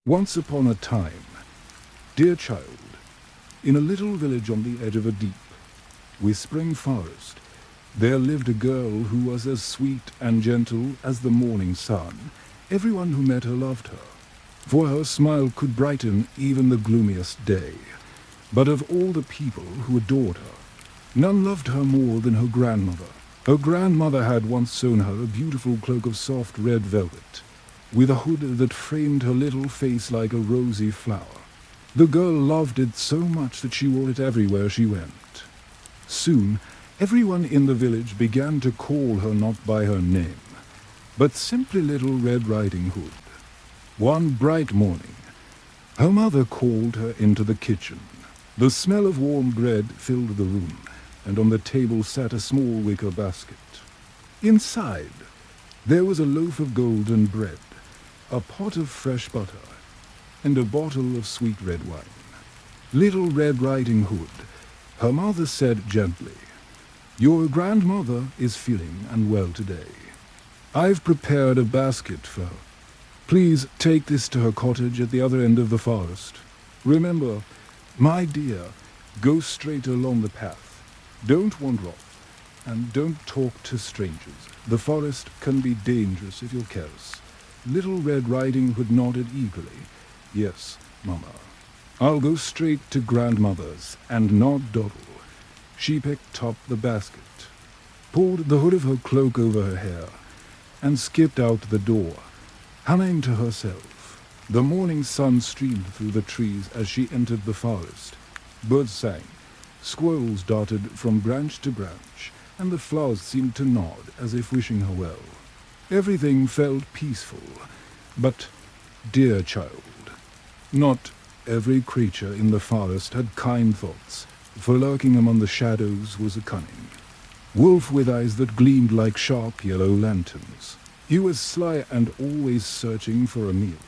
Once upon a time, dear child, in a little village on the edge of a deep, whispering forest, there lived a girl who was as sweet and gentle as the morning sun. Everyone who met her loved her, for her smile could brighten even the gloomiest day. But of all the people who adored her, none loved her more than her grandmother. Her grandmother had once sewn her a beautiful cloak of soft red velvet, with a hood that framed her little face like a rosy flower. The girl loved it so much that she wore it everywhere she went. Soon, everyone in the village began to call her not by her name, but simply Little Red Riding Hood. One bright morning, her mother called her into the kitchen. The smell of warm bread filled the room, and on the table sat a small wicker basket. Inside, there was a loaf of golden bread, a pot of fresh butter, and a bottle of sweet red wine. Little Red Riding Hood, her mother said gently, "Your grandmother is feeling unwell today. I've prepared a basket for her. Please take this to her cottage at the other end of the forest. Remember, my dear, go straight along the path. Don't wander off, and don't talk to strangers. The forest can be dangerous if you're careless." Little Red Riding Hood nodded eagerly. "Yes, Mama. I'll go straight to grandmother's and not dawdle." She picked up the basket, pulled the hood of her cloak over her hair, and skipped out the door, humming to herself. The morning sun streamed through the trees as she entered the forest. Birds sang, squirrels darted from branch to branch, and the flowers seemed to nod as if wishing her well. Everything felt peaceful, but, dear child, not every creature in the forest had kind thoughts, for lurking among the shadows was a cunning wolf with eyes that gleamed like sharp yellow lanterns. He was sly and always searching for a meal.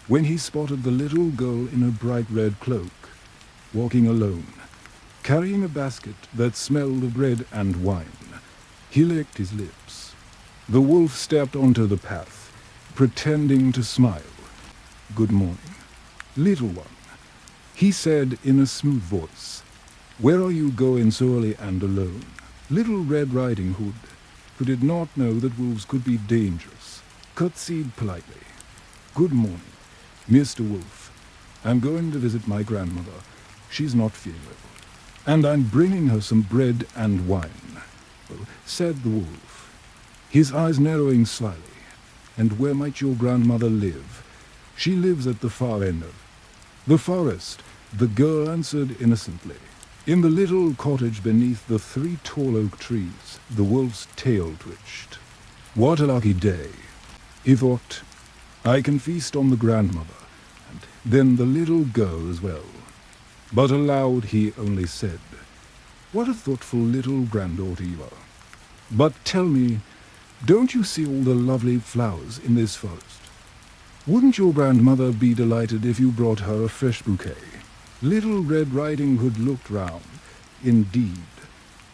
When he spotted the little girl in a bright red cloak, walking alone, carrying a basket that smelled of bread and wine, he licked his lips. The wolf stepped onto the path, pretending to smile. "Good morning, little one," he said in a smooth voice. "Where are you going so early and alone?" Little Red Riding Hood, who did not know that wolves could be dangerous, curtsied politely. "Good morning, Mr. Wolf. I'm going to visit my grandmother. She's not feeling well, and I'm bringing her some bread and wine," said the wolf, his eyes narrowing slyly. "And where might your grandmother live?" "She lives at the far end of the forest," the girl answered innocently. In the little cottage beneath the 3 tall oak trees, the wolf's tail twitched. "What a lucky day," he thought. "I can feast on the grandmother, and then the little girl as well." But aloud he only said, "What a thoughtful little granddaughter you are. But tell me, don't you see all the lovely flowers in this forest? Wouldn't your grandmother be delighted if you brought her a fresh bouquet?" Little Red Riding Hood looked round. Indeed,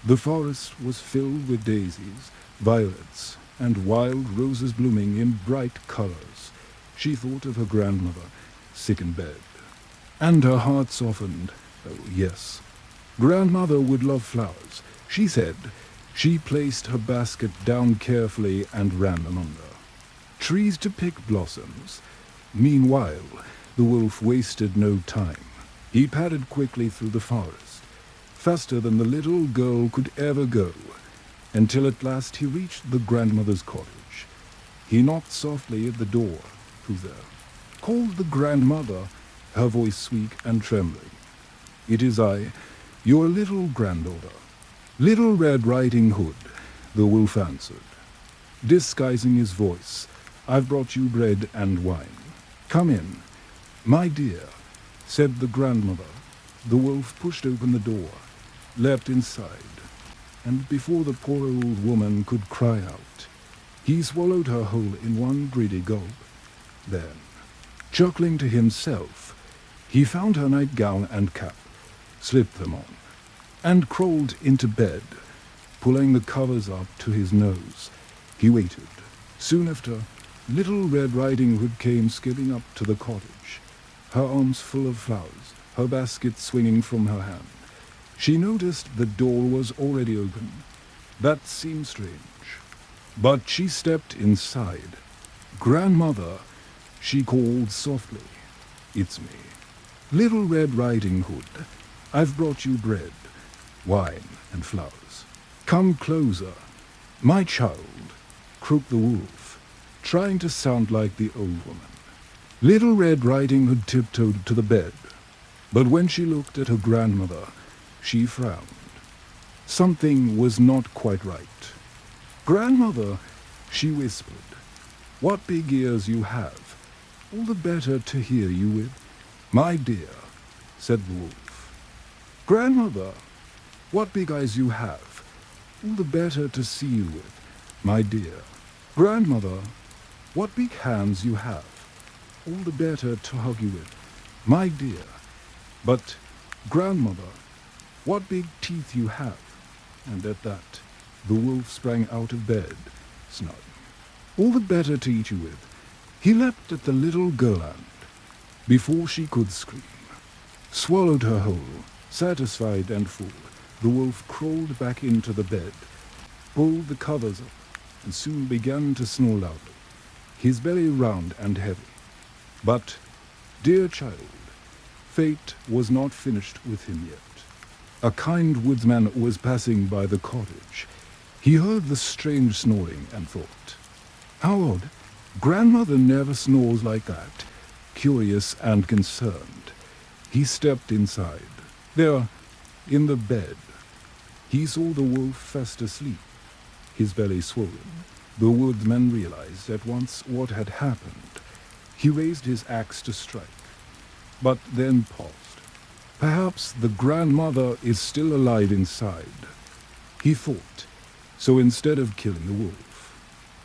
the forest was filled with daisies, violets, and wild roses blooming in bright colors. She thought of her grandmother, sick in bed, and her heart softened. Oh, yes, grandmother would love flowers, she said. She placed her basket down carefully and ran among her trees to pick blossoms. Meanwhile, the wolf wasted no time. He padded quickly through the forest, faster than the little girl could ever go, until at last he reached the grandmother's cottage. He knocked softly at the door. "Who's there?" called the grandmother, her voice sweet and trembling. "It is I, your little granddaughter, Little Red Riding Hood," the wolf answered, disguising his voice. "I've brought you bread and wine. Come in, my dear," said the grandmother. The wolf pushed open the door, leapt inside, and before the poor old woman could cry out, he swallowed her whole in one greedy gulp. Then, chuckling to himself, he found her nightgown and cap, slipped them on, and crawled into bed, pulling the covers up to his nose. He waited. Soon after, Little Red Riding Hood came skipping up to the cottage, her arms full of flowers, her basket swinging from her hand. She noticed the door was already open. That seemed strange. But she stepped inside. "Grandmother," she called softly. "It's me. Little Red Riding Hood. I've brought you bread, wine, and flowers. Come closer." "My child," croaked the wolf, trying to sound like the old woman. Little Red Riding Hood tiptoed to the bed, but when she looked at her grandmother, she frowned. Something was not quite right. "Grandmother," she whispered, "what big ears you have! All the better to hear you with." "My dear," said the wolf. "Grandmother, what big eyes you have! All the better to see you with." "My dear." "Grandmother, what big hands you have! All the better to hug you with." "My dear." "But, grandmother, what big teeth you have!" And at that, the wolf sprang out of bed, snoring. "All the better to eat you with." He leapt at the little girl and, before she could scream, swallowed her whole. Satisfied and full, the wolf crawled back into the bed, pulled the covers up, and soon began to snore loudly, his belly round and heavy. But, dear child, fate was not finished with him yet. A kind woodsman was passing by the cottage. He heard the strange snoring and thought, "How odd! Grandmother never snores like that." Curious and concerned, he stepped inside. There, in the bed, he saw the wolf fast asleep, his belly swollen. The woodsman realized at once what had happened. He raised his axe to strike, but then paused. Perhaps the grandmother is still alive inside, he thought, so instead of killing the wolf,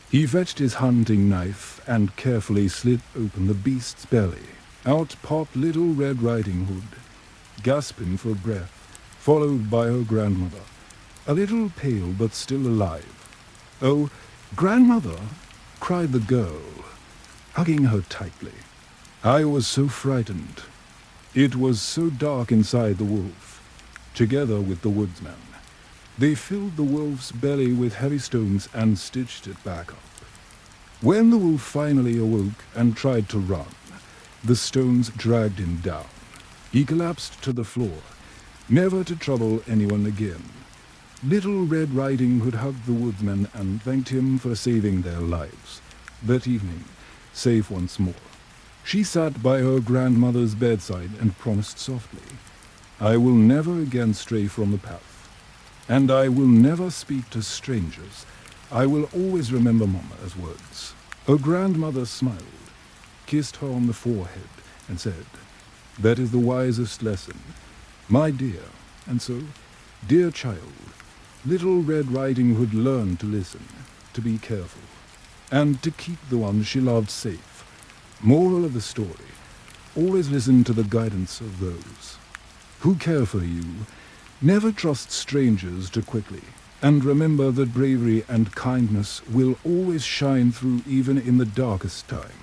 he fetched his hunting knife and carefully slit open the beast's belly. Out popped Little Red Riding Hood, gasping for breath, followed by her grandmother, a little pale but still alive. "Oh, grandmother!" cried the girl, hugging her tightly. "I was so frightened." It was so dark inside the wolf. Together with the woodsman, they filled the wolf's belly with heavy stones and stitched it back up. When the wolf finally awoke and tried to run, the stones dragged him down. He collapsed to the floor, never to trouble anyone again. Little Red Riding Hood hugged the woodsman and thanked him for saving their lives. That evening, safe once more, she sat by her grandmother's bedside and promised softly, "I will never again stray from the path, and I will never speak to strangers. I will always remember Mama's words." Her grandmother smiled, kissed her on the forehead, and said, "That is the wisest lesson, my dear." And so, dear child, Little Red Riding Hood learned to listen, to be careful, and to keep the one she loved safe. Moral of the story: always listen to the guidance of those who care for you. Never trust strangers too quickly, and remember that bravery and kindness will always shine through even in the darkest time.